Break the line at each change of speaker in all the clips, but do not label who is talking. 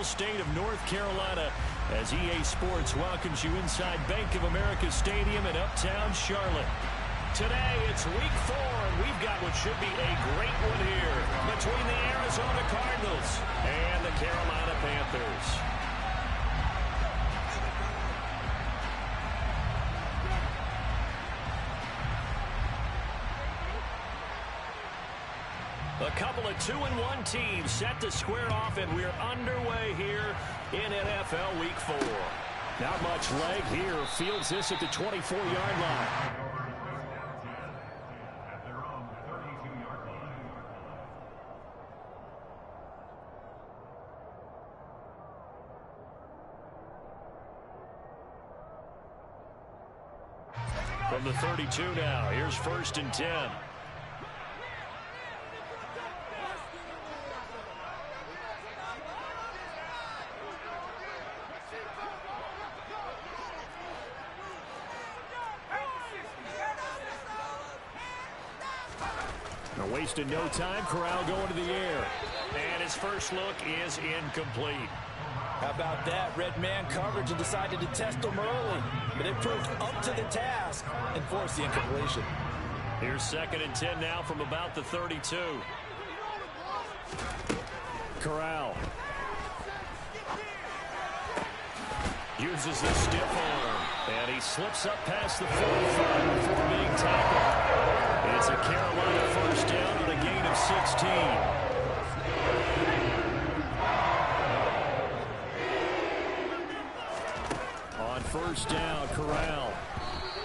beautiful state of North Carolina as EA Sports welcomes you inside Bank of America Stadium in Uptown Charlotte. Today, it's week 4, and we've got what should be a great one here between the Arizona Cardinals and the Carolina Panthers. A couple of 2-1 teams set to square off, and we're underway here in NFL Week 4. Not much leg here. Fields this at the 24-yard line. From the 32 now, here's 1st and 10. Wasting no time. Corral going to the air. And his first look is incomplete.
How about that? Red man coverage and decided to test him early. But it proved up to the task and forced the incompletion.
Here's 2nd and 10 now from about the 32. Corral. Uses the stiff arm. And he slips up past the 45 before being tackled. It's a Carolina first down on a gain of 16. On 1st down, Corral.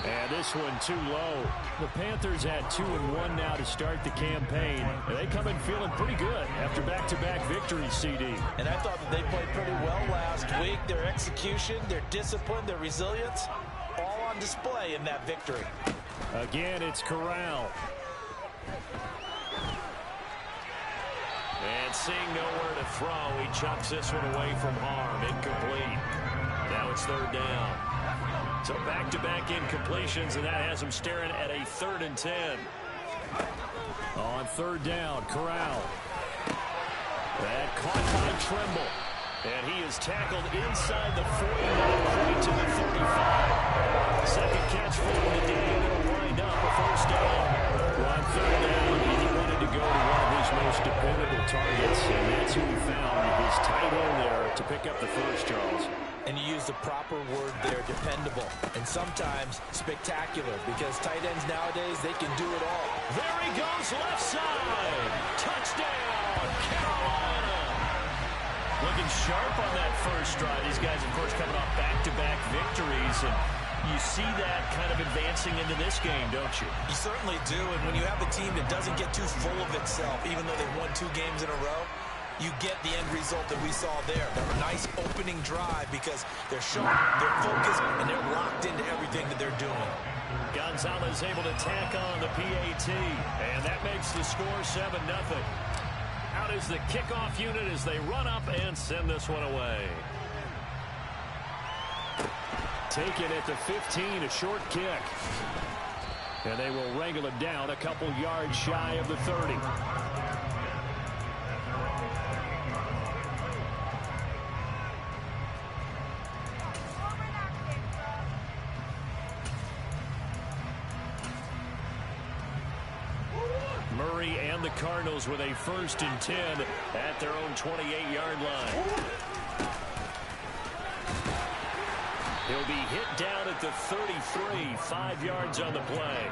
And this one too low. The Panthers had 2-1 now to start the campaign. And they come in feeling pretty good after back-to-back victories, CD.
And I thought that they played pretty well last week. Their execution, their discipline, their resilience, all on display in that victory.
Again, it's Corral. And seeing nowhere to throw, he chucks this one away from harm. Incomplete. Now it's 3rd down. So back-to-back incompletions, and that has him staring at a 3rd and 10. On 3rd down, Corral. That caught by Trimble. And he is tackled inside the 49 point to the 35. Second catch for him today, and it'll wind up a 1st down. On 3rd down, he wanted to go to one of his most dependable targets, and that's who he found, his tight end there, to pick up the first, Charles.
And you use the proper word there, dependable, and sometimes spectacular, because tight ends nowadays, they can do it all.
There he goes, left side. Touchdown, Carolina. Looking sharp on that first drive. These guys, of course, coming off back-to-back victories, and you see that kind of advancing into this game, don't you?
You certainly do, and when you have a team that doesn't get too full of itself, even though they've won 2 games in a row, you get the end result that we saw there. That nice opening drive because they're sharp, they're focused, and they're locked into everything that they're doing.
Gonzalez able to tack on the PAT, and that makes the score 7-0. Out is the kickoff unit as they run up and send this one away. Taken at the 15, a short kick. And they will wrangle it down a couple yards shy of the 30. Murray and the Cardinals with a 1st and 10 at their own 28-yard line. He'll be hit down at the 33, 5 yards on the play.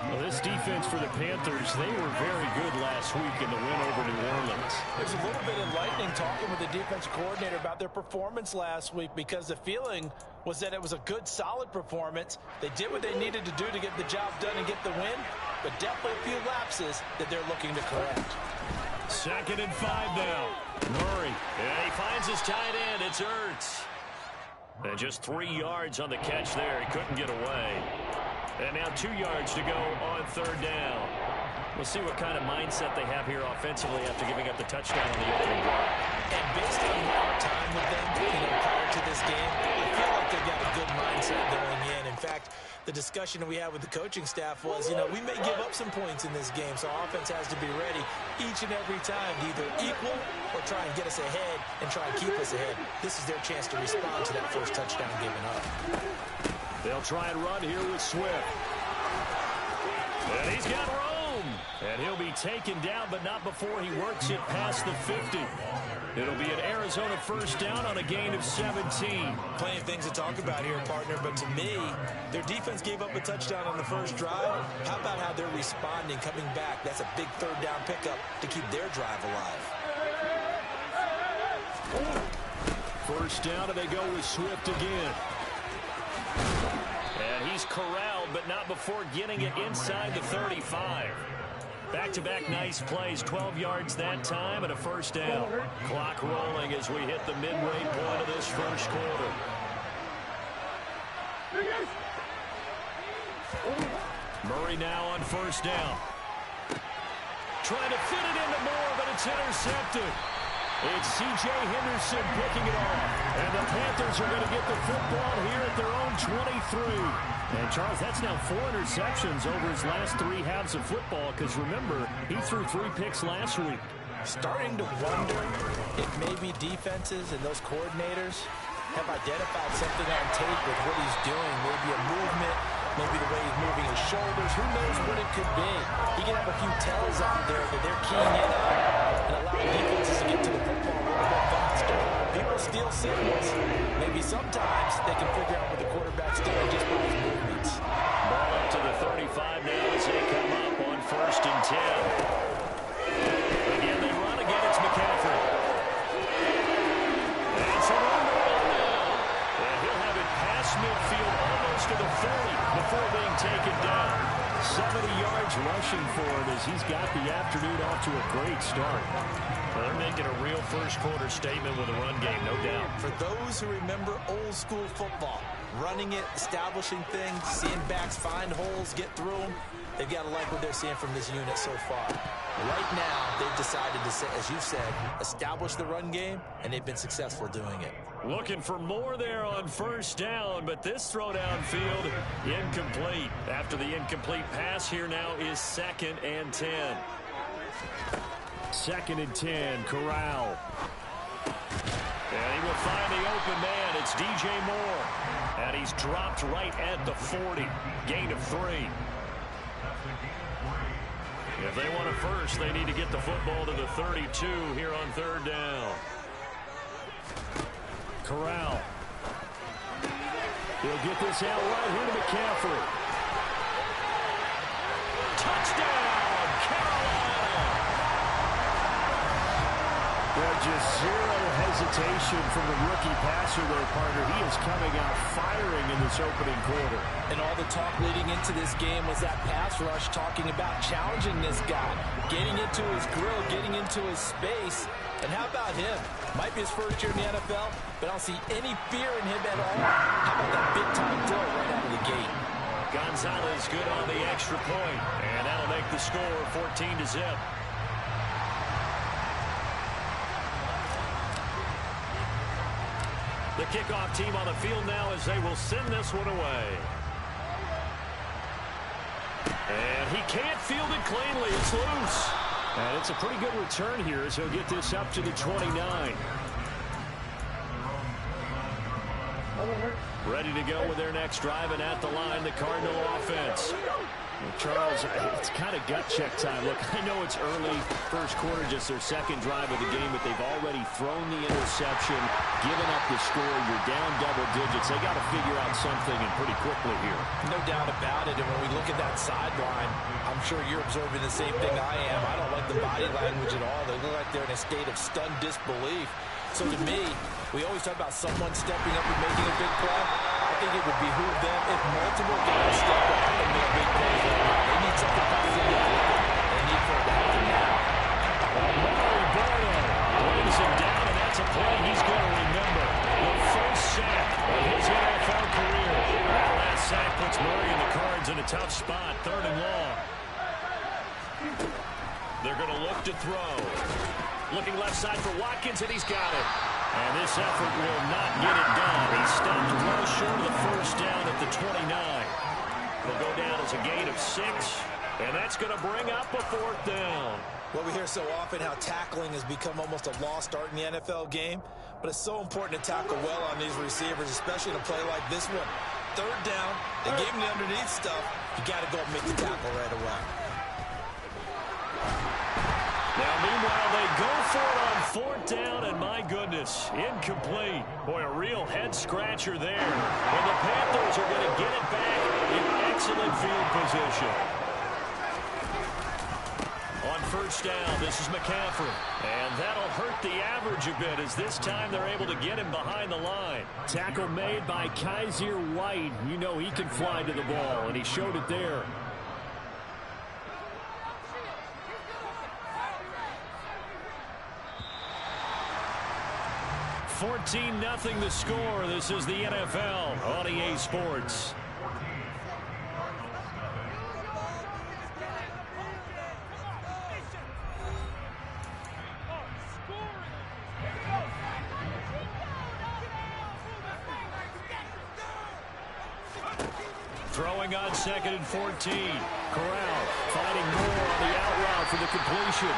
Well, this defense for the Panthers, they were very good last week in the win over New Orleans.
There's a little bit enlightening talking with the defensive coordinator about their performance last week, because the feeling was that it was a good, solid performance. They did what they needed to do to get the job done and get the win, but definitely a few lapses that they're looking to correct.
2nd and 5 now. Murray, and he finds his tight end. It's Ertz. And just 3 yards on the catch there. He couldn't get away. And now 2 yards to go on 3rd down. We'll see what kind of mindset they have here offensively after giving up the touchdown on the opening drive.
And based on our time with them, prior to this game, I feel like they've got a good mindset going in. In fact, the discussion that we had with the coaching staff was, we may give up some points in this game, so our offense has to be ready each and every time to either equal or try and get us ahead and try and keep us ahead. This is their chance to respond to that first touchdown given up.
They'll try and run here with Swift. And he's got room. And he'll be taken down, but not before he works it past the 50. It'll be an Arizona first down on a gain of 17.
Plenty of things to talk about here, partner, but to me, their defense gave up a touchdown on the first drive. How about how they're responding, coming back? That's a big third down pickup to keep their drive alive.
First down, and they go with Swift again. And he's corralled, but not before getting it inside the 35. Back-to-back nice plays, 12 yards that time, and a first down. Clock rolling as we hit the midway point of this first quarter. Murray now on first down. Trying to fit it into Moore, but it's intercepted. It's C.J. Henderson picking it off. And the Panthers are going to get the football here at their own 23. And, Charles, that's now 4 interceptions over his last 3 halves of football because, remember, he threw 3 picks last week.
Starting to wonder if maybe defenses and those coordinators have identified something on tape with what he's doing. Maybe a movement, maybe the way he's moving his shoulders. Who knows what it could be? He can have a few tells out there that they're keying in on and allowing defenses to get to the football a little bit faster. People steal signals. Maybe sometimes they can figure out what the quarterback's doing just by his movements.
Ball up to the 35 now as they come up on first and 10. Again, they run again. It's McCaffrey. And it's an overall now. And he'll have it past midfield almost to the 40 before being taken down. 70 yards rushing for him as he's got the afternoon off to a great start. Well, they're making a real first-quarter statement with a run game, no doubt.
For those who remember old-school football, running it, establishing things, seeing backs find holes, get through them, they've got to like what they're seeing from this unit so far. Right now, they've decided to, as you said, establish the run game, and they've been successful doing it.
Looking for more there on first down, but this throw downfield incomplete. After the incomplete pass, here now is 2nd and 10. 2nd and 10, Corral. And he will find the open man. It's DJ Moore. And he's dropped right at the 40. Gain of 3. If they want a first, they need to get the football to the 32 here on third down. Corral. He'll get this out right here to McCaffrey. Touchdown, Carolina! Well, just zero hesitation from the rookie passer there, partner. He is coming out firing in this opening quarter.
And all the talk leading into this game was that pass rush, talking about challenging this guy, getting into his grill, getting into his space. And how about him? Might be his first year in the NFL, but I don't see any fear in him at all. How about that big-time throw right out of the gate?
Gonzalez good on the extra point, and that'll make the score 14-0. The kickoff team on the field now as they will send this one away. And he can't field it cleanly. It's loose. And it's a pretty good return here as he'll get this up to the 29. Ready to go with their next drive, and at the line, the Cardinal offense. Well, Charles, it's kind of gut check time. Look, I know it's early, first quarter, just their second drive of the game, but they've already thrown the interception, given up the score. You're down double digits. They got to figure out something, and pretty quickly here.
No doubt about it. And when we look at that sideline, I'm sure you're observing the same thing I am. I don't like the body language at all. They look like they're in a state of stunned disbelief. So to me, we always talk about someone stepping up and making a big play. I think it would behoove them if multiple guys step up and make big plays. They need something positive to happen. They need for it to happen now.
Murray brings him down, and that's a play he's going to remember. The first sack of his NFL career. That last sack puts Murray and the Cards in a tough spot, 3rd and long. They're going to look to throw. Looking left side for Watkins, and he's got it. And this effort will not get it done. He stopped well short of the first down at the 29. He'll go down as a gain of 6, and that's going to bring up a 4th down.
Well, we hear so often how tackling has become almost a lost art in the NFL game, but it's so important to tackle well on these receivers, especially in a play like this one. 3rd down, they gave him the underneath stuff. You got to go and make the tackle right away.
Now, meanwhile, they go for it on 4th down, and my goodness, incomplete. Boy, a real head-scratcher there. And the Panthers are going to get it back in excellent field position. On 1st down, this is McCaffrey. And that'll hurt the average a bit as this time they're able to get him behind the line.
Tackle made by Kaiser White. You know he can fly to the ball, and he showed it there.
14-0 the score. This is the NFL on EA Sports. Throwing on 2nd and 14. Corral fighting more on the out route for the completion.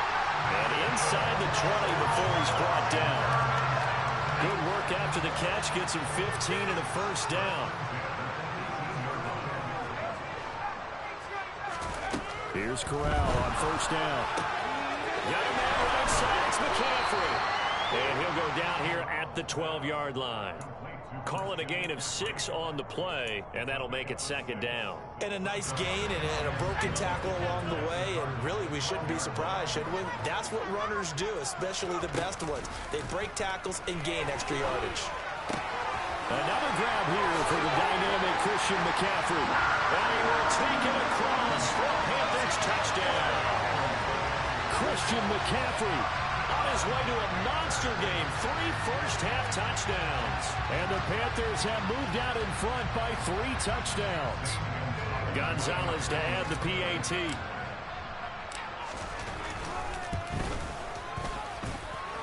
And inside the 20 before he's brought down. Good work after the catch. Gets him 15 and a 1st down.
Here's Corral on 1st down.
Got a man right side. It's McCaffrey. And he'll go down here at the 12-yard line. Call it a gain of 6 on the play, and that'll make it 2nd down.
And a nice gain and a broken tackle along the way, and really we shouldn't be surprised, should we? That's what runners do, especially the best ones. They break tackles and gain extra yardage.
Another grab here for the dynamic Christian McCaffrey. And he will take it across for a Panthers touchdown.
Christian McCaffrey
on his way to a monster game. 3 first-half touchdowns.
And the Panthers have moved out in front by 3 touchdowns.
Gonzalez to add the PAT.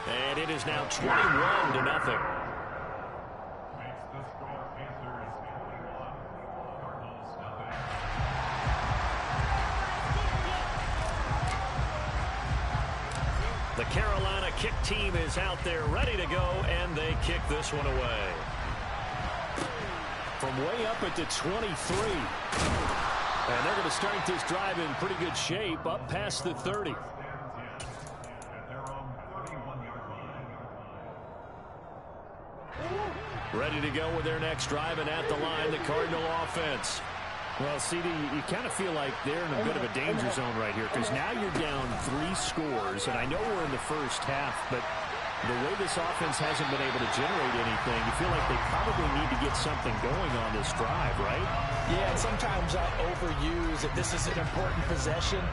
And it is now 21-0. The Carolina kick team is out there ready to go, and they kick this one away.
From way up at the 23. And they're going to start this drive in pretty good shape up past the 30.
Ready to go with their next drive, and at the line, the Cardinal offense.
Well, CD, you kind of feel like they're in a bit of a danger zone right here because now you're down 3 scores, and I know we're in the first half, but the way this offense hasn't been able to generate anything, you feel like they probably need to get something going on this drive, right?
Yeah, and sometimes I overuse that this is an important possession,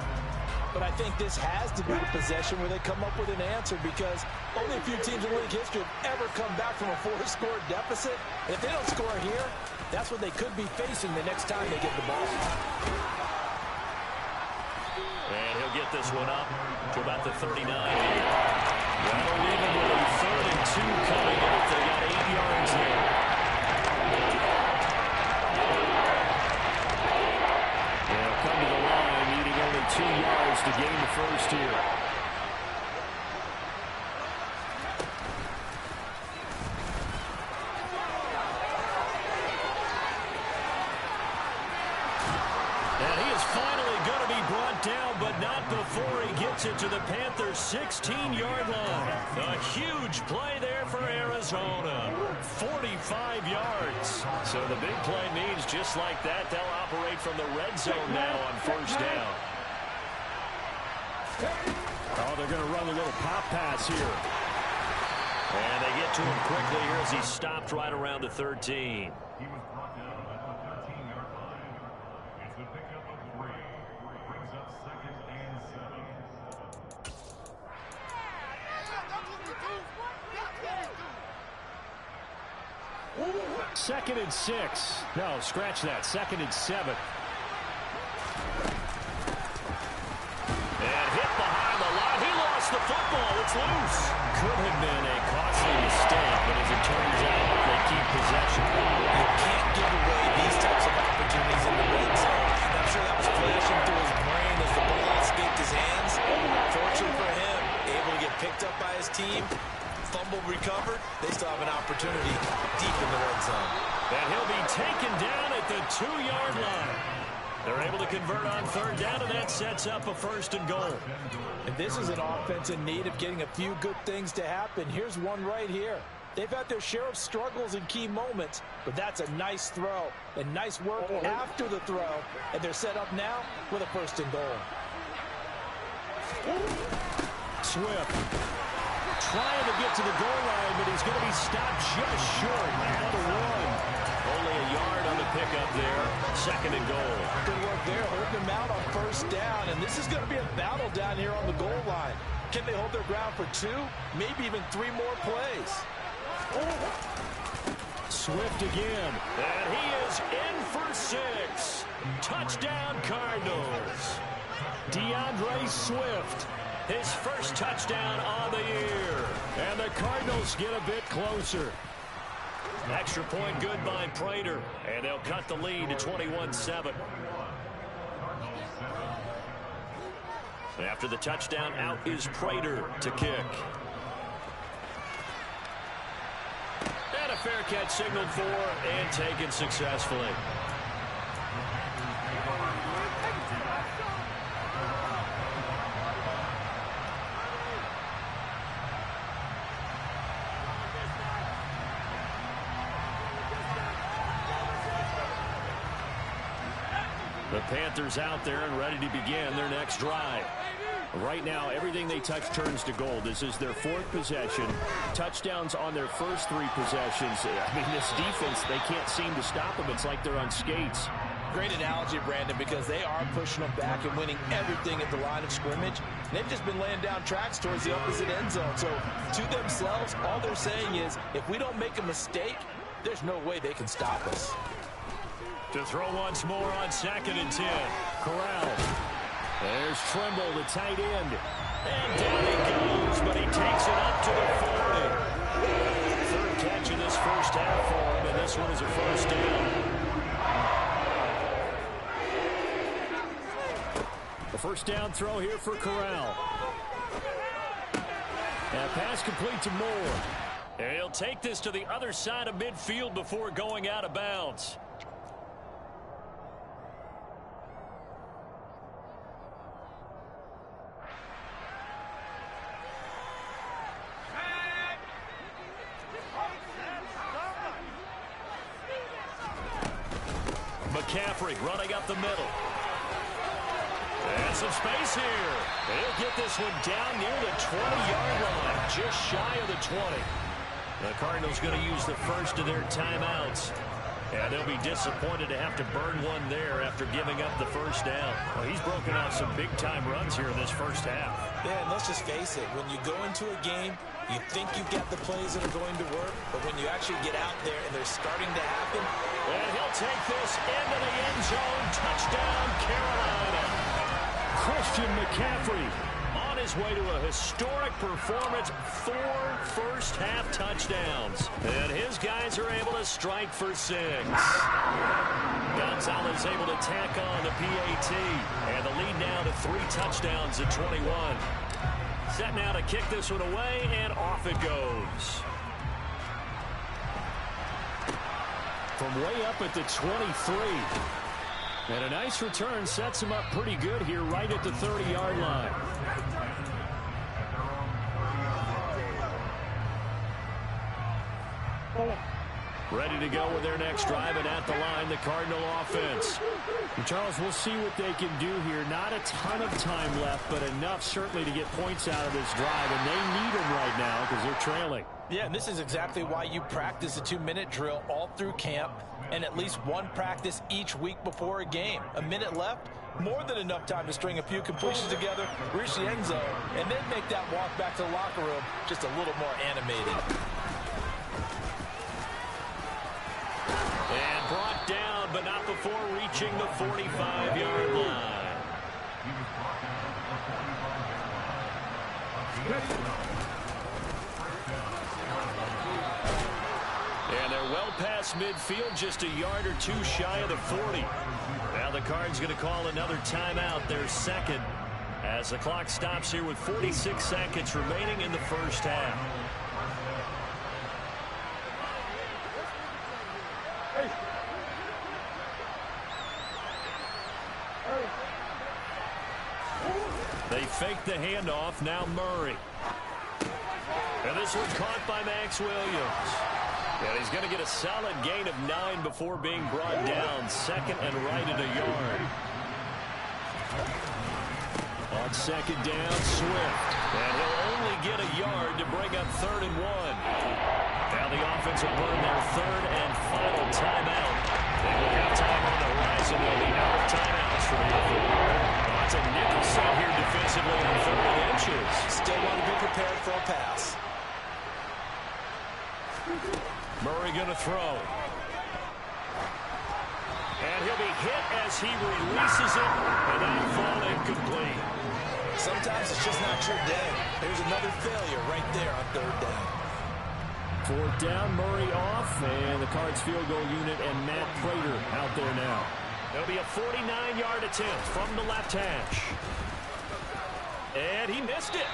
but I think this has to be the possession where they come up with an answer because only a few teams in league history have ever come back from a 4-score deficit. And if they don't score here, that's what they could be facing the next time they get the ball.
And he'll get this one up to about the 39. That'll leave him with a 3rd and 2 coming up. They got 8 yards there. They'll come to the line, needing only 2 yards to gain the first here. To the Panthers' 16-yard line. A huge play there for Arizona. 45 yards. So the big play means just like that, they'll operate from the red zone now on 1st down.
Oh, they're going to run a little pop pass here.
And they get to him quickly here as he stopped right around the 13.
He was brought down at the 13-yard line. It's a pickup of 3. Brings up 2nd and 7.
2nd and 6. No, scratch that. 2nd and 7.
And hit behind the line. He lost the football. It's loose. Could have been a costly mistake, but as it turns out, they keep possession.
You can't give away these types of opportunities in the red zone. they still have an opportunity deep in the red zone.
And he'll be taken down at the 2-yard line. They're able to convert on third down, and that sets up a 1st and goal.
And this is an offense in need of getting a few good things to happen. Here's one right here. They've had their share of struggles in key moments, but that's a nice throw and nice work after the throw. And they're set up now with a 1st and goal.
Swift trying to get to the goal line, but he's going to be stopped just short at the 1.
Only a yard on the pickup there. 2nd and goal.
Good work there, holding them out on 1st down. And this is going to be a battle down here on the goal line. Can they hold their ground for 2, maybe even 3 more plays?
Swift again.
And he is in for 6. Touchdown, Cardinals.
DeAndre Swift.
His first touchdown on the year.
And the Cardinals get a bit closer.
Extra point good by Prater. And they'll cut the lead to 21-7. After the touchdown, out is Prater to kick. And a fair catch signaled for and taken successfully. The Panthers out there and ready to begin their next drive.
Right now, everything they touch turns to gold. This is their 4th possession. Touchdowns on their first 3 possessions. I mean, this defense, they can't seem to stop them. It's like they're on skates.
Great analogy, Brandon, because they are pushing them back and winning everything at the line of scrimmage. They've just been laying down tracks towards the opposite end zone. So, to themselves, all they're saying is, if we don't make a mistake, there's no way they can stop us.
To throw once more on 2nd and 10.
Corral. There's Trimble, the tight end.
And down he goes, but he takes it up to the 40. 3rd catch of this first half for him, and this one is a 1st down.
The 1st down throw here for Corral. And pass complete to Moore.
And he'll take this to the other side of midfield before going out of bounds. McCaffrey running up the middle. And some space here. He'll get this one down near the 20-yard line, just shy of the 20. The Cardinals going to use the first of their timeouts. And they'll be disappointed to have to burn one there after giving up the 1st down. Well, he's broken out some big-time runs here in this first half.
Yeah, and let's just face it. When you go into a game, you think you've got the plays that are going to work, but when you actually get out there and they're starting to happen.
And he'll take this into the end zone. Touchdown, Carolina.
Christian McCaffrey
on his way to a historic performance, 4 first-half touchdowns. And his guys are able to strike for 6. Gonzalez able to tack on the PAT. And the lead now to 3 touchdowns at 21. Set now to kick this one away, and off it goes.
From way up at the 23. And a nice return sets him up pretty good here right at the 30-yard line. Ready to go with their next drive, and at the line, the Cardinal offense. And Charles, we'll see what they can do here. Not a ton of time left, but enough certainly to get points out of this drive, and they need them right now because they're trailing.
Yeah, and this is exactly why you practice a 2-minute drill all through camp and at least one practice each week before a game. A minute left, more than enough time to string a few completions together, reach the end zone, and then make that walk back to the locker room just a little more animated.
And brought down, but not before reaching the 45-yard line. And they're well past midfield, just a yard or two shy of the 40. Now the Cards going to call another timeout, their second, as the clock stops here with 46 seconds remaining in the first half. They fake the handoff. Now Murray. And this one caught by Max Williams. And he's going to get a solid gain of 9 before being brought down. Second and right at a yard. On second down, Swift. And he'll only get a yard to bring up 3rd and 1. Now the offense will burn their 3rd and final timeout. They will have time on the horizon. They'll be out of timeouts for the effort. It's a nickel set here defensively on 3rd and inches.
Still want to be prepared for a pass.
Murray going to throw. And he'll be hit as he releases it, and that'll fall incomplete.
Sometimes it's just not your day. There's another failure right there on 3rd down.
4th down, Murray off, and the Cards field goal unit and Matt Prater out there now.
It'll be a 49-yard attempt from the left hash. And he missed it.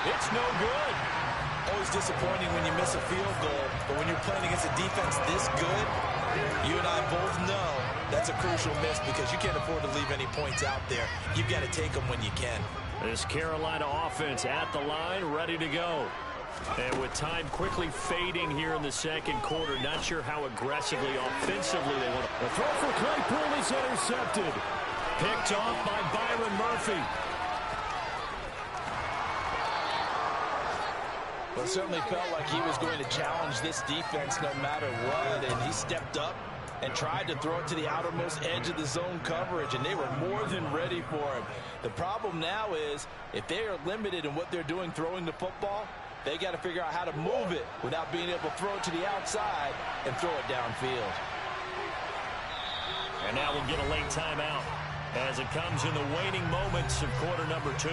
It's no good.
Always disappointing when you miss a field goal, but when you're playing against a defense this good, you and I both know that's a crucial miss because you can't afford to leave any points out there. You've got to take them when you can.
This Carolina offense at the line, ready to go. And with time quickly fading here in the second quarter, not sure how aggressively, offensively they want to.
The throw for Claypool is intercepted.
Picked off by Byron Murphy.
Well, it certainly felt like he was going to challenge this defense no matter what, and he stepped up and tried to throw it to the outermost edge of the zone coverage, and they were more than ready for him. The problem now is if they are limited in what they're doing throwing the football, they got to figure out how to move it without being able to throw it to the outside and throw it downfield.
And now we'll get a late timeout as it comes in the waning moments of quarter number 2.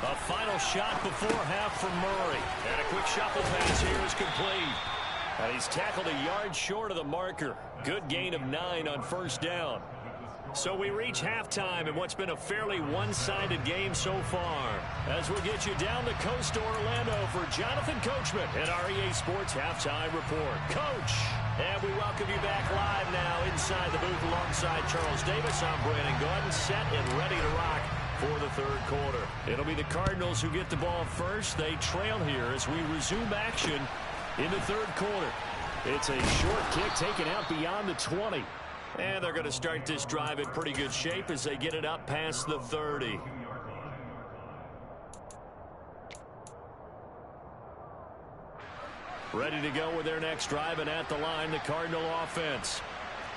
A final shot before half from Murray. And a quick shuffle pass here is complete. And he's tackled a yard short of the marker. Good gain of 9 on 1st down. So we reach halftime in what's been a fairly one-sided game so far. As we'll get you down the coast to Orlando for Jonathan Coachman at our EA Sports Halftime Report. Coach, and we welcome you back live now inside the booth alongside Charles Davis. I'm Brandon Gordon, set and ready to rock for the 3rd quarter. It'll be the Cardinals who get the ball first. They trail here as we resume action in the 3rd quarter. It's a short kick taken out beyond the 20. And they're going to start this drive in pretty good shape as they get it up past the 30. Ready to go with their next drive, and at the line, the Cardinal offense.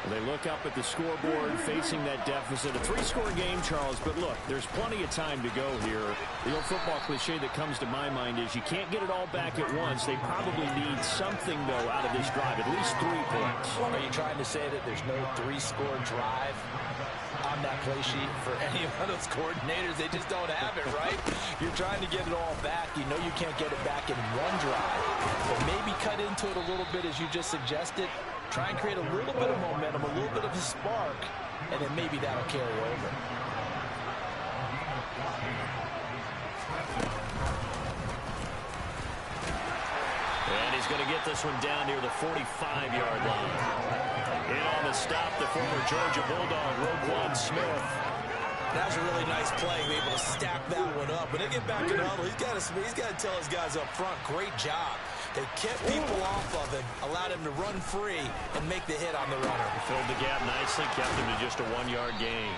They look up at the scoreboard facing that deficit. A 3-score game, Charles, but look, there's plenty of time to go here. The old football cliche that comes to my mind is you can't get it all back at once. They probably need something, though, out of this drive, at least 3 points.
Are you trying to say that there's no 3-score drive on that play sheet for any of those coordinators? They just don't have it, right? You're trying to get it all back. You know you can't get it back in one drive. But maybe cut into it a little bit as you just suggested. Try and create a little bit of momentum, a little bit of a spark, and then maybe that'll carry over.
And he's going to get this one down near the 45-yard line. In on the stop, the former Georgia Bulldog, Roquan Smith.
That was a really nice play, be able to stack that one up. When they get back in the huddle, he's got to tell his guys up front, great job. They kept people off of him, allowed him to run free, and make the hit on the runner.
Filled the gap nicely, kept him to just a 1-yard gain.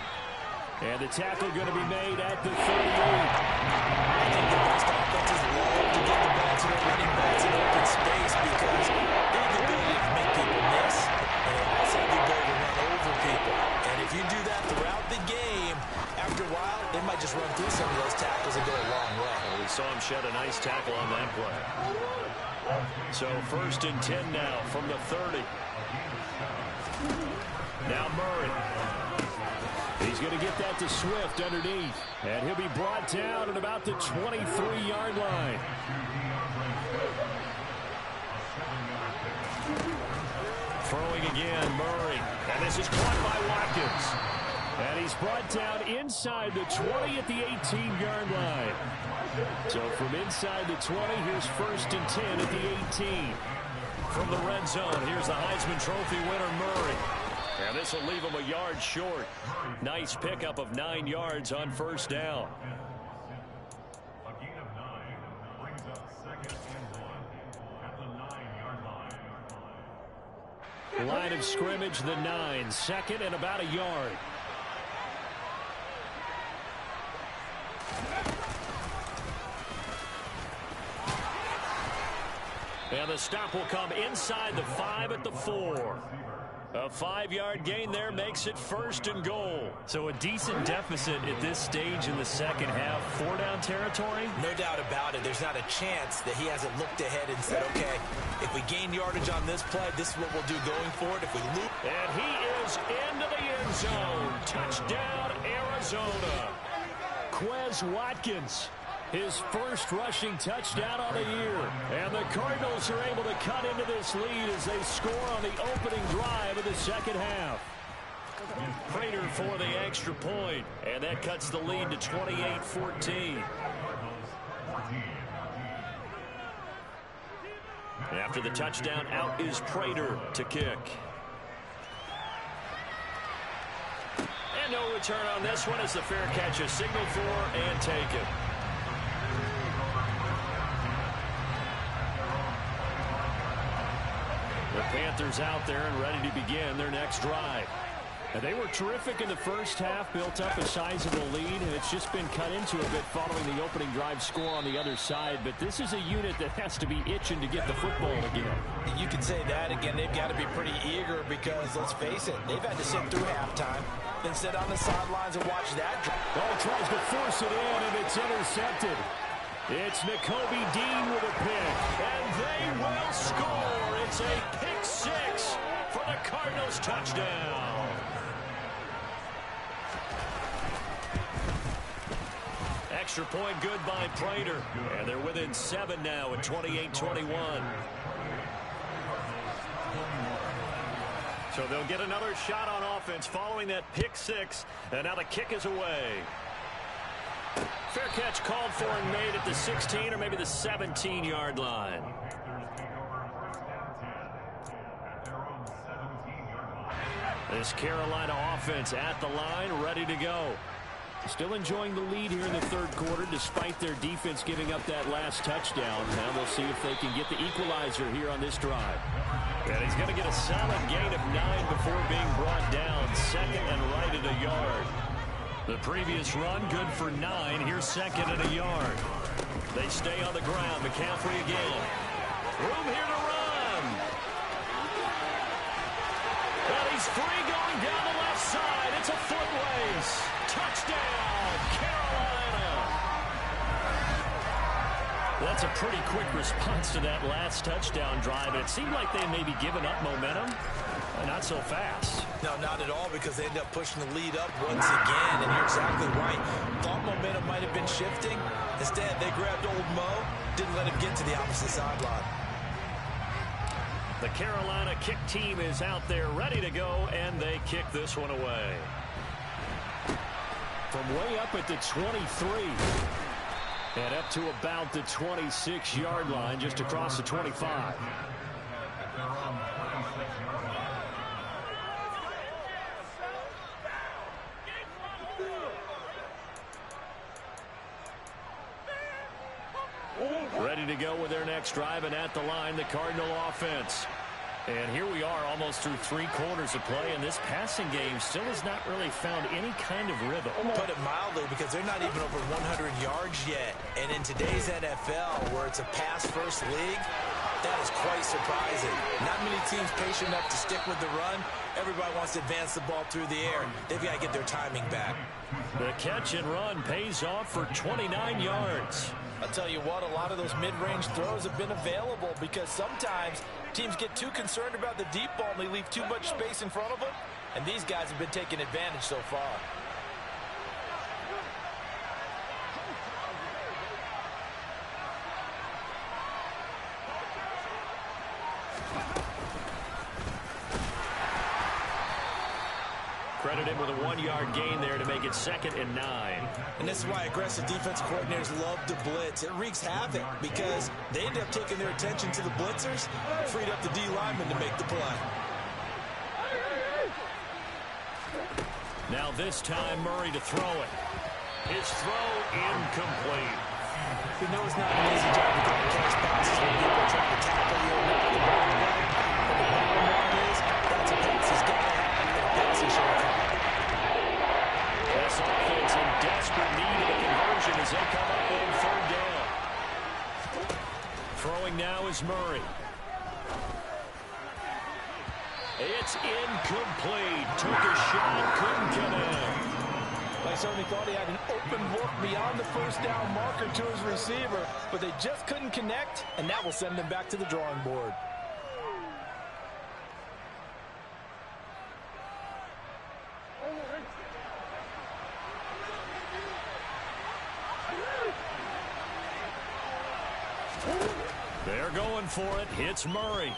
And the tackle going to be made at the 38.
I think the best offenses love to get the ball to their running backs in open space because they have the ability to make people miss, and they also have the ability to run over people. And if you do that throughout the game, after a while, they might just run through some of those tackles and go a long way.
Well, we saw him shed a nice tackle on that play. So 1st and 10 now from the 30. Now Murray. He's going to get that to Swift underneath. And he'll be brought down at about the 23-yard line. Throwing again, Murray. And this is caught by Watkins.
And he's brought down inside the 20 at the 18-yard line. So from inside the 20, here's 1st and 10 at the 18.
From the red zone, here's the Heisman Trophy winner, Murray. And this will leave him a yard short. Nice pickup of 9 yards on 1st down.
A gain of 9 brings up 2nd and 1 at the 9-yard line.
Line of scrimmage, the 9. 2nd and about a yard.
And the stop will come inside the 5 at the 4. A 5-yard gain there makes it 1st and goal.
So a decent deficit at this stage in the second half. 4-down territory?
No doubt about it. There's not a chance that he hasn't looked ahead and said, okay, if we gain yardage on this play, this is what we'll do going forward. If we lose.
And he is into the end zone. Touchdown, Arizona.
Quez Watkins, his first rushing touchdown on the year. And the Cardinals are able to cut into this lead as they score on the opening drive of the second half.
Prater for the extra point, and that cuts the lead to 28-14. After the touchdown, out is Prater to kick. And no return on this one as the fair catch is signaled for and taken. The Panthers out there and ready to begin their next drive.
And they were terrific in the first half, built up a sizable lead, and it's just been cut into a bit following the opening drive score on the other side. But this is a unit that has to be itching to get the football again.
You could say that. Again, they've got to be pretty eager because, let's face it, they've had to sit through halftime, then sit on the sidelines and watch that.
Ball tries to force it in, and it's intercepted. It's Nakobe Dean with a pick.
And they will score. It's a pick six for the Cardinals touchdown. Extra point good by Prater. And they're within 7 now at 28-21.
So they'll get another shot on offense following that pick six. And now the kick is away.
Fair catch called for and made at the 16 or maybe the 17-yard line. This Carolina offense at the line, ready to go.
Still enjoying the lead here in the third quarter despite their defense giving up that last touchdown. Now we'll see if they can get the equalizer here on this drive.
And he's going to get a solid gain of 9 before being brought down. 2nd and right at a yard. The previous run good for 9. Here's 2nd and a yard. They stay on the ground. McCaffrey again. Room here to run. Well, he's free going down the left side. It's a foot race. Touchdown, Carolina.
That's a pretty quick response to that last touchdown drive. It seemed like they may be giving up momentum. Not so fast.
No, not at all, because they end up pushing the lead up once again, and you're exactly right. Thought momentum might have been shifting. Instead, they grabbed old Mo, didn't let him get to the opposite sideline.
The Carolina kick team is out there ready to go, and they kick this one away.
From way up at the 23. And up to about the 26-yard line, just across the 25.
Ready to go with their next drive, and at the line, the Cardinal offense.
And here we are almost through 3 quarters of play, and this passing game still has not really found any kind of rhythm.
Put it mildly, because they're not even over 100 yards yet. And in today's NFL, where it's a pass-first league, that is quite surprising. Not many teams patient enough to stick with the run. Everybody wants to advance the ball through the air. They've got to get their timing back.
The catch and run pays off for 29 yards.
I'll tell you what, a lot of those mid-range throws have been available because sometimes teams get too concerned about the deep ball and they leave too much space in front of them, and these guys have been taking advantage so far.
Credit him with a 1-yard gain there to make it 2nd and 9.
And this is why aggressive defense coordinators love to blitz. It wreaks havoc because they end up taking their attention to the blitzers, freed up the D lineman to make the play.
Now this time Murray to throw it. His throw incomplete.
We know it's not an easy job to get catch passes when people are trying to tackle you and knock the ball away. But the bottom line is, that's a pass he's got to have, and a pass he should have caught.
This offense in desperate need of a conversion as they come up on 3rd down. Throwing now is Murray. It's incomplete. Took a shot, couldn't connect.
I certainly thought he had an open look beyond the 1st down marker to his receiver, but they just couldn't connect, and that will send them back to the drawing board.
They're going for it. Hits Murray.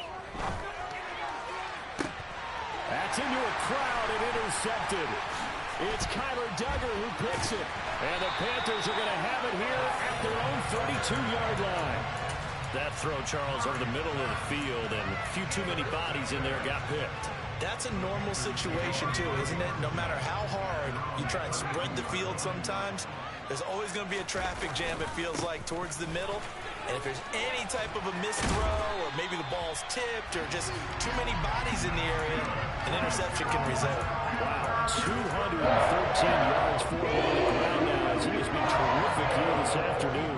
That's into a crowd and intercepted. It's Kyler Duggar who picks it. And the Panthers are going to have it here at their own 32-yard line.
That throw, Charles, over the middle of the field, and a few too many bodies in there got picked.
That's a normal situation, too, isn't it? No matter how hard you try and spread the field sometimes, there's always going to be a traffic jam, it feels like, towards the middle. And if there's any type of a missed throw or maybe the ball's tipped or just too many bodies in the area, an interception can result.
Wow, 213 yards for him on the ground now as he has been terrific here this afternoon.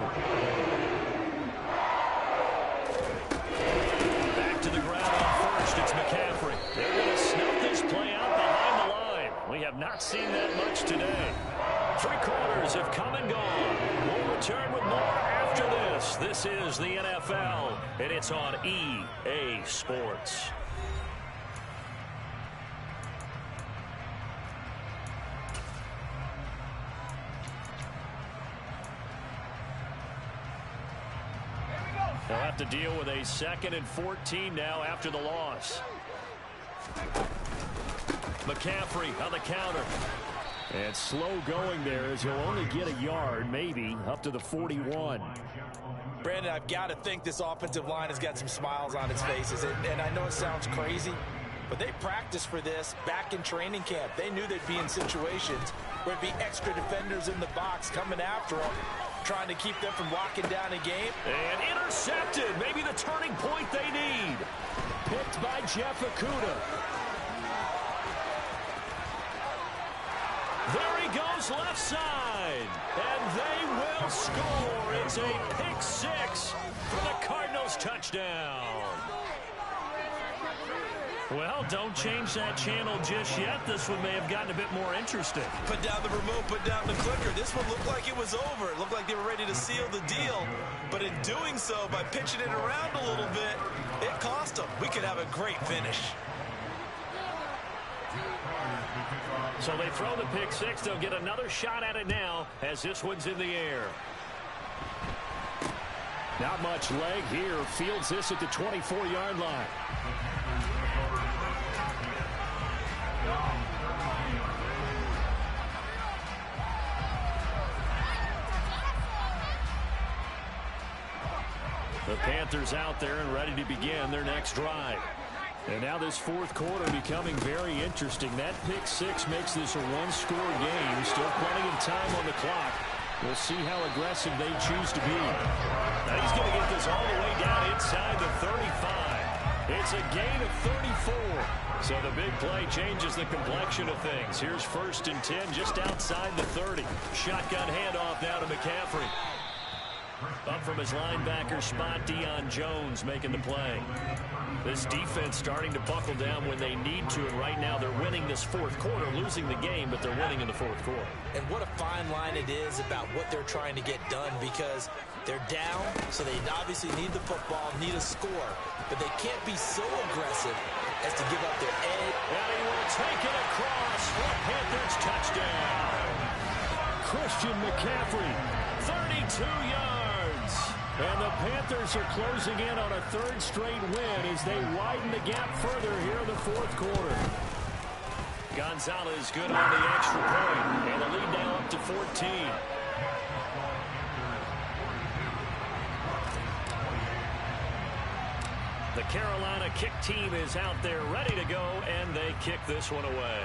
Back to the ground on 1st. It's McCaffrey. They're going to snuff this play out behind the line. We have not seen that much today. 3 quarters have come and gone. We'll return with more after this. This is the NFL, and it's on EA Sports. They'll have to deal with a 2nd and 14 now after the loss. McCaffrey on the counter.
And slow going there as he'll only get a yard, maybe, up to the 41.
Brandon, I've got to think this offensive line has got some smiles on its faces. And I know it sounds crazy, but they practiced for this back in training camp. They knew they'd be in situations where there'd be extra defenders in the box coming after them, trying to keep them from locking down a game.
And intercepted. Maybe the turning point they need.
Picked by Jeff Okudah.
There he goes left side. And they will score. It's a pick 6 for the Cardinals touchdown. Well, don't change that channel just yet. This one may have gotten a bit more interesting.
Put down the remote, put down the clicker. This one looked like it was over. It looked like they were ready to seal the deal. But in doing so, by pitching it around a little bit, it cost them. We could have a great finish.
So they throw the pick 6. They'll get another shot at it now as this one's in the air.
Not much leg here. Fields this at the 24-yard line.
The Panthers out there and ready to begin their next drive.
And now this 4th quarter becoming very interesting. That pick 6 makes this a one-score game. Still plenty of time on the clock. We'll see how aggressive they choose to be.
Now he's going to get this all the way down inside the 35. It's a gain of 34. So the big play changes the complexion of things. Here's 1st and 10 just outside the 30. Shotgun handoff now to McCaffrey. Up from his linebacker spot, Deion Jones making the play. This defense starting to buckle down when they need to, and right now they're winning this 4th quarter, losing the game, but they're winning in the 4th quarter.
And what a fine line it is about what they're trying to get done, because they're down, so they obviously need the football, need a score, but they can't be so aggressive as to give up their edge.
And he will take it across for Panthers touchdown.
Christian McCaffrey,
32 yards.
And the Panthers are closing in on a 3rd straight win as they widen the gap further here in the 4th quarter.
Gonzalez good on the extra point, and the lead now up to 14. The Carolina kick team is out there ready to go, and they kick this one away.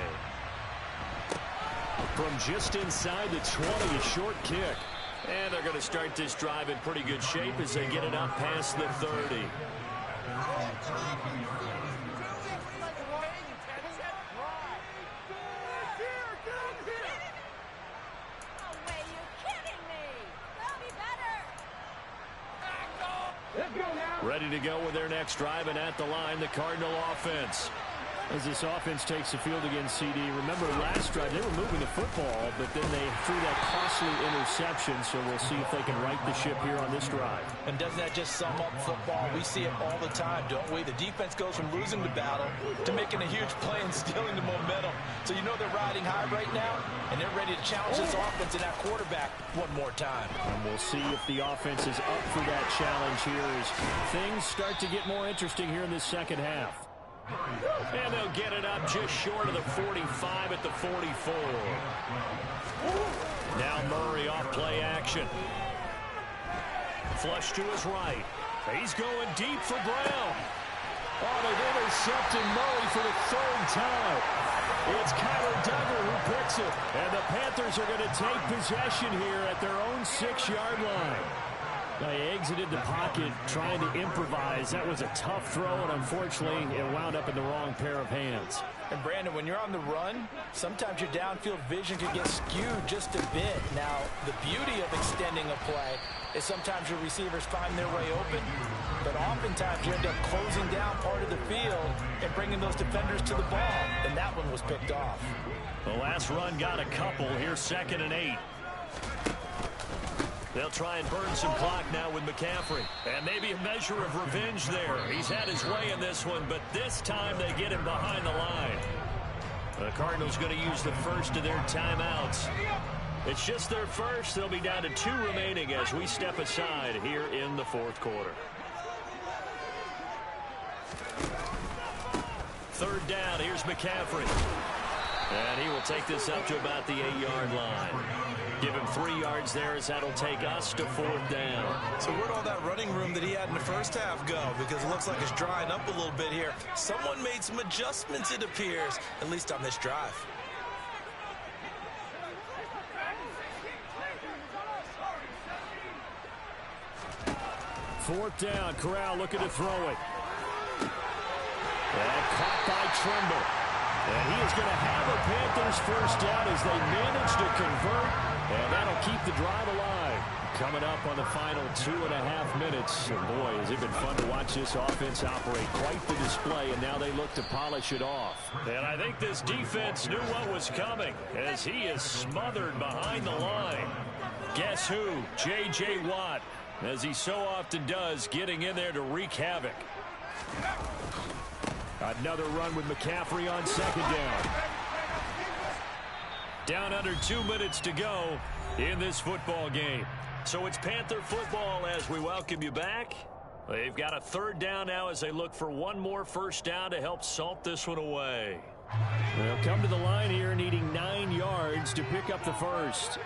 From just inside the 20, a short kick. And they're going to start this drive in pretty good shape as they get it up past the 30. Ready to go with their next drive, and at the line, the Cardinal offense.
As this offense takes the field against CD, remember last drive, they were moving the football, but then they threw that costly interception, so we'll see if they can right the ship here on this drive.
And doesn't that just sum up football? We see it all the time, don't we? The defense goes from losing the battle to making a huge play and stealing the momentum. So you know they're riding high right now, and they're ready to challenge this offense and that quarterback one more time.
And we'll see if the offense is up for that challenge here as things start to get more interesting here in this second half.
And they'll get it up just short of the 45 at the 44. Now Murray off play action. Flush to his right. He's going deep for Brown.
Oh, they've intercepted Murray for the third time. It's Kyler Duggar who picks it. And the Panthers are going to take possession here at their own 6-yard line. They exited the pocket trying to improvise. That was a tough throw, and unfortunately, it wound up in the wrong pair of hands.
And, Brandon, when you're on the run, sometimes your downfield vision can get skewed just a bit. Now, the beauty of extending a play is sometimes your receivers find their way open, but oftentimes you end up closing down part of the field and bringing those defenders to the ball, and that one was picked off.
The last run got a couple. Here's 2nd and 8. They'll try and burn some clock now with McCaffrey. And maybe a measure of revenge there. He's had his way in this one, but this time they get him behind the line. The Cardinals going to use the first of their timeouts. It's just their first. They'll be down to 2 remaining as we step aside here in the 4th quarter. 3rd down. Here's McCaffrey. And he will take this up to about the 8-yard line. Give him 3 yards there as that'll take us to 4th down.
So where'd all that running room that he had in the first half go? Because it looks like it's drying up a little bit here. Someone made some adjustments, it appears, at least on this drive.
Fourth down, Corral looking to throw it. And caught by Trimble. And he is going to have a Panthers first down as they manage to convert. And that'll keep the drive alive. Coming up on the final 2.5 minutes. And boy, has it been fun to watch this offense operate. Quite the display, and now they look to polish it off.
And I think this defense knew what was coming as he is smothered behind the line. Guess who? J.J. Watt, as he so often does, getting in there to wreak havoc.
Another run with McCaffrey on 2nd down.
Down under 2 minutes to go in this football game. So it's Panther football as we welcome you back. They've got a 3rd down now as they look for one more first down to help salt this one away.
They'll come to the line here needing 9 yards to pick up the first.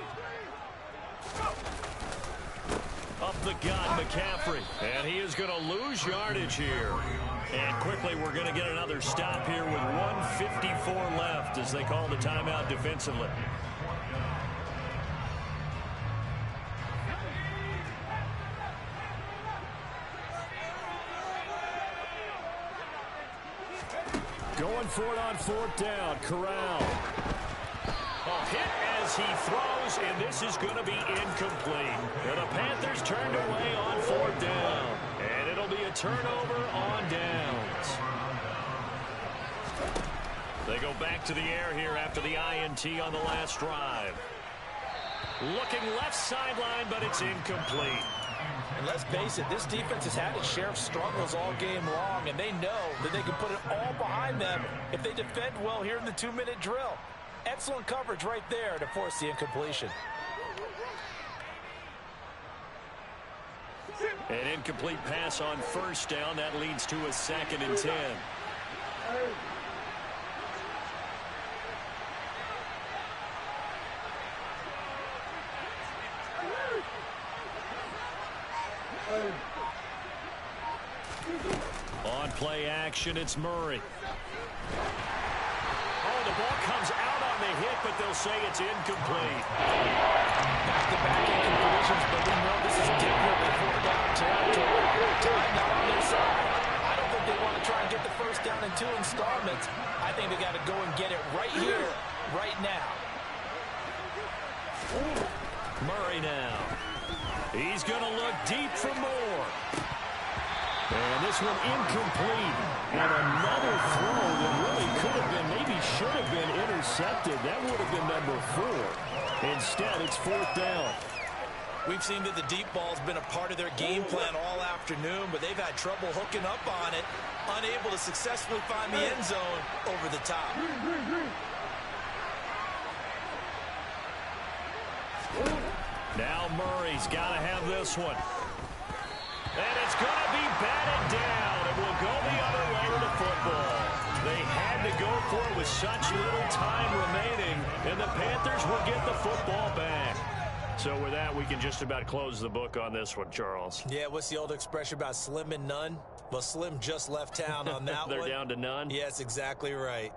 Up the gut, McCaffrey. And he is going to lose yardage here. And quickly, we're going to get another stop here with 1:54 left as they call the timeout defensively.
Going for it on 4th down, Corral.
A hit as he throws, and this is going to be incomplete. And the Panthers turned away on 4th down. And it'll be a turnover on downs. They go back to the air here after the INT on the last drive. Looking left sideline, but it's incomplete.
And let's face it, this defense has had its share of struggles all game long, and they know that they can put it all behind them if they defend well here in the 2-minute drill. Excellent coverage right there to force the incompletion.
An incomplete pass on 1st down. That leads to a 2nd and 10. action. It's Murray. Oh, the ball comes out on the hit, but they'll say it's incomplete.
Back-to-back incompletions, but we know this is definitely fourth-down territory. Time now on their side. I don't think they want to try and get the first down in 2 installments. I think they got to go and get it right here, right now.
Murray now. He's going to look deep for more. And this one incomplete. And another throw that really could have been, maybe should have been intercepted. That would have been number 4. Instead, it's 4th down.
We've seen that the deep ball's been a part of their game plan all afternoon, but they've had trouble hooking up on it, unable to successfully find the end zone over the top.
Now Murray's got to have this one. And it's going to be batted down. It will go the other way with the football. They had to go for it with such little time remaining, and the Panthers will get the football back. So with that, we can just about close the book on this one, Charles.
Yeah, what's the old expression about slim and none? Well, Slim just left town on that
They're
one.
down to none?
Yes, exactly right.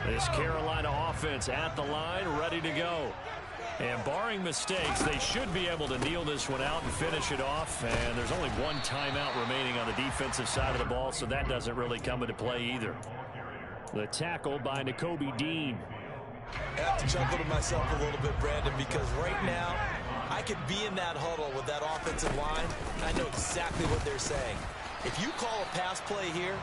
This Carolina offense at the line, ready to go. And barring mistakes, they should be able to kneel this one out and finish it off. And there's only one timeout remaining on the defensive side of the ball, so that doesn't really come into play either. The tackle by Nakobe Dean.
I have to chuckle to myself a little bit, Brandon, because right now I could be in that huddle with that offensive line, and I know exactly what they're saying. If you call a pass play here,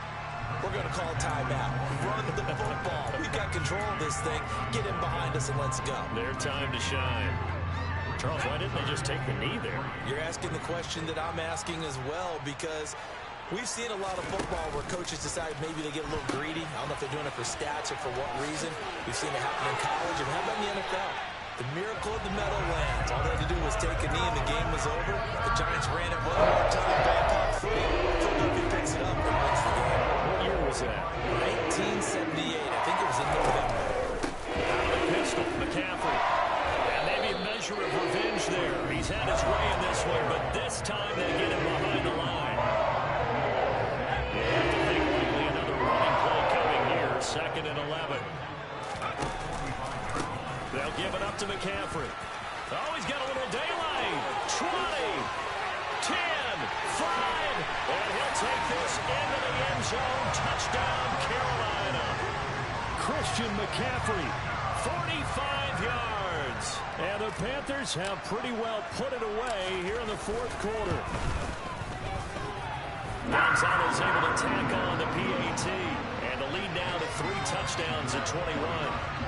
we're going to call timeout. Run the football. We've got control of this thing. Get in behind us and let's go.
Their time to shine. Charles, why didn't they just take the knee there?
You're asking the question that I'm asking as well, because we've seen a lot of football where coaches decide maybe they get a little greedy. I don't know if they're doing it for stats or for what reason. We've seen it happen in college, and how about in the NFL? The miracle of the Meadowlands. All they had to do was take a knee and the game was over. The Giants ran it one more time. Ball caught free. Philadelphia picks it up and wins the game.
What year was that?
1978. I think it was in November.
Out of the pistol, McCaffrey. And maybe a measure of revenge there. He's had his way in this one, but this time they get him behind the line. You have to think likely another running play coming here. 2nd and 11. They'll give it up to McCaffrey. Oh, he's got a little daylight. 20, 10, 5, and he'll take this into the end zone. Touchdown, Carolina.
Christian McCaffrey, 45 yards. And the Panthers have pretty well put it away here in the 4th quarter.
Gonzalez able to tack on the PAT. And the lead now to 3 touchdowns at 21.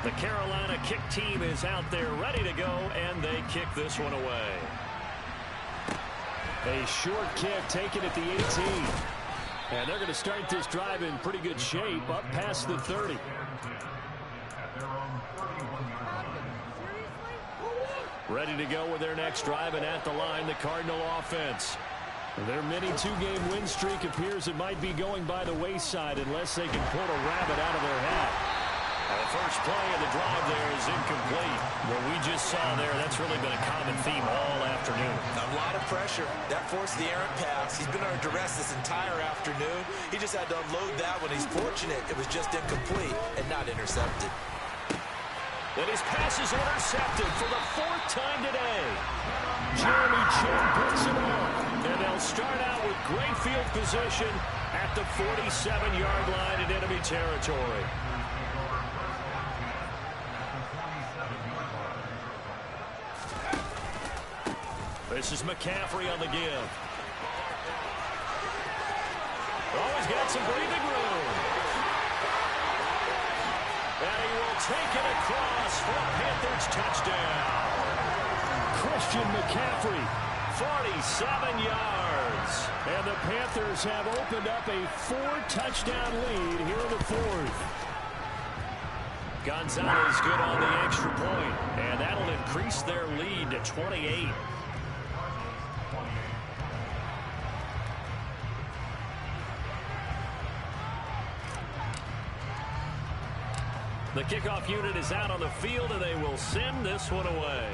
The Carolina kick team is out there ready to go, and they kick this one away.
A short kick taken at the 18. And they're going to start this drive in pretty good shape up past the 30.
Ready to go with their next drive, and at the line, the Cardinal offense.
Their mini 2-game win streak appears it might be going by the wayside unless they can pull a rabbit out of their hat.
The first play of the drive there is incomplete. What we just saw there, that's really been a common theme all afternoon.
A lot of pressure. That forced the errant pass. He's been under duress this entire afternoon. He just had to unload that one. He's fortunate it was just incomplete and not intercepted.
And his pass is intercepted for the 4th time today.
Jeremy Chin puts it on.
And they'll start out with great field position at the 47-yard line in enemy territory. This is McCaffrey on the give. Oh, he's got some breathing room. And he will take it across for a Panthers touchdown.
Christian McCaffrey,
47 yards.
and the Panthers have opened up a 4-touchdown lead here in the 4th.
Gonzalez good on the extra point, and that'll increase their lead to 28. The kickoff unit is out on the field, and they will send this one away.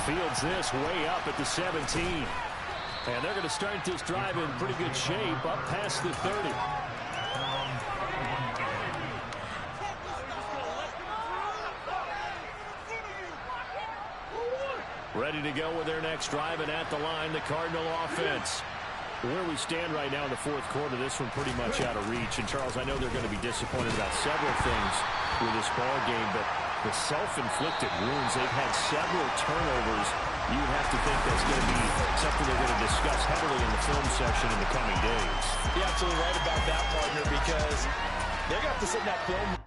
Fields this way up at the 17. And they're going to start this drive in pretty good shape up past the 30. Ready to go with their next drive, and at the line, the Cardinal offense. Where we stand right now in the fourth quarter, this one pretty much out of reach. And, Charles, I know they're going to be disappointed about several things with this ball game, but the self-inflicted wounds, they've had several turnovers. You would have to think that's going to be something they're going to discuss heavily in the film session in the coming days.
You're absolutely right about that, partner, because they're going to have to sit in that film.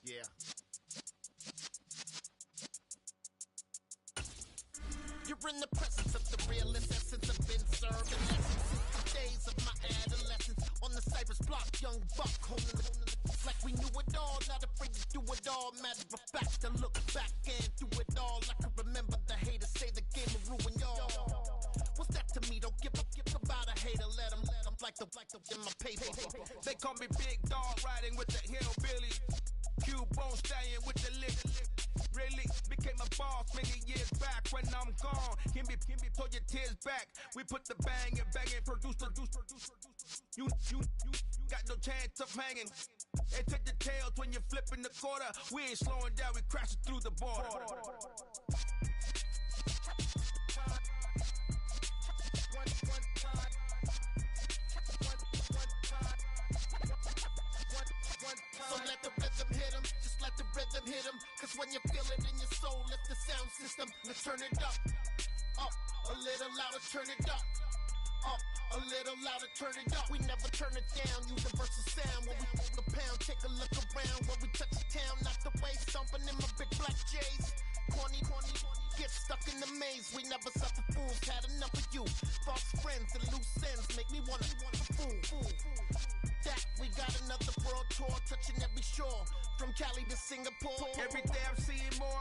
Yeah. You're in the presence of the realest essence. I've been serving lessons since the days of my adolescence. On the Cypress block, young buck holding the like we knew it all, not afraid to do it all. Matter of fact, to look back and do it all. I can remember the haters say the game will ruin y'all. What's that to me? Don't give about a hater. Let them like the in my paper.
They call me Big Dog, riding with the hillbilly. Q-Bone stallion with the lip. Really became a boss many years back. When I'm gone, can be pull your tears back. We put the bang and produce. You got no chance of hanging. And take the tails when you're flipping the quarter. We ain't slowing down, we crashing through the border.
So let the rhythm hit him, just let the rhythm hit him. Cause when you feel it in your soul, lift the sound system, let's turn it up. Up, a little louder, turn it up. Up, a little louder, turn it up. We never turn it down, universal sound. When we move the pound, take a look around. When we touch the town, knock the way, stomping in my big black J's. Corny, get stuck in the maze. We never suffer fools, had enough of you. False friends and loose ends make me wanna fool. That we got another world tour, touching every shore, from Cali to Singapore.
Every day I'm seeing more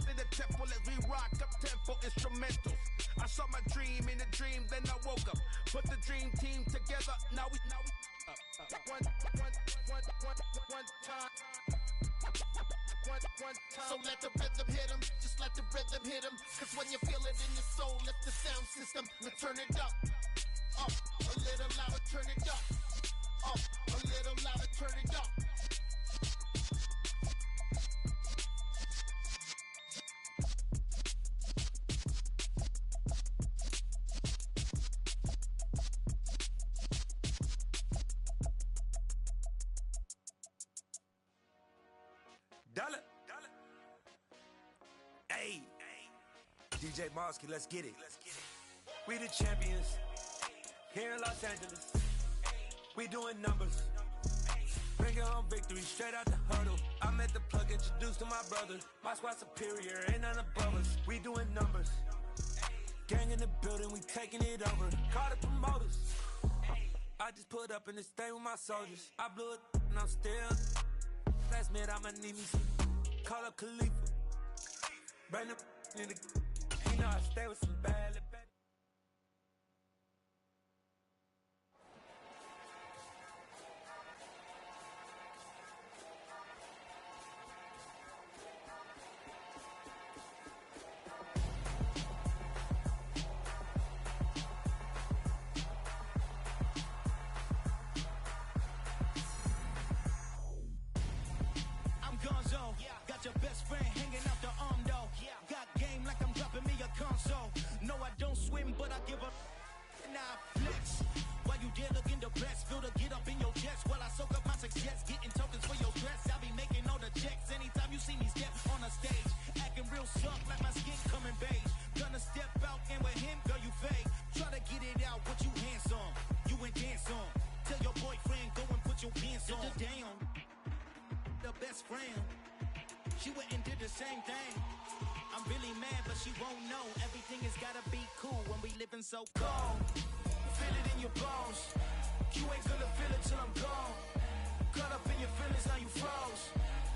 in the temple as we rock up tempo instrumentals. I saw my dream in a dream, then I woke up. Put the dream team together, now we one time.
So let the rhythm hit him, just let the rhythm hit him. Cause when you feel it in your soul, lift the sound system, let's turn it up. Up, a little louder, turn it up. Up, a little louder, turn it up.
Dollar. Hey, DJ Mosky, let's get it. We the champions here in Los Angeles. We doing numbers. Bringing home victory straight out the huddle. I'm at the plug, introduced to my brother. My squad superior, ain't none above us. We doing numbers. Gang in the building, we taking it over. Call the promoters. I just put up in this thing with my soldiers. I blew it and I'm still. Last minute, I'ma need me some. Call up Khalifa. Bring them in the. You know I stay with some bad little baby.
Got your best friend hanging out the arm though. Got game like I'm dropping me a console. No, I don't swim, but I give up. Now flex. While you there looking the best, feel the get up in your chest. While I soak up my success, getting tokens for your dress. I'll be making all the checks anytime you see me step on a stage. Acting real soft like my skin coming beige. Gonna step out and with him, girl, you fake. Try to get it out, what you handsome. You ain't dance on. Tell your boyfriend, go and put your pants on. Down. The best friend. She went and did the same thing. I'm really mad, but she won't know. Everything has gotta be cool when we living so cold. Feel it in your bones. You ain't gonna feel it till I'm gone. Caught up in your feelings, now you froze.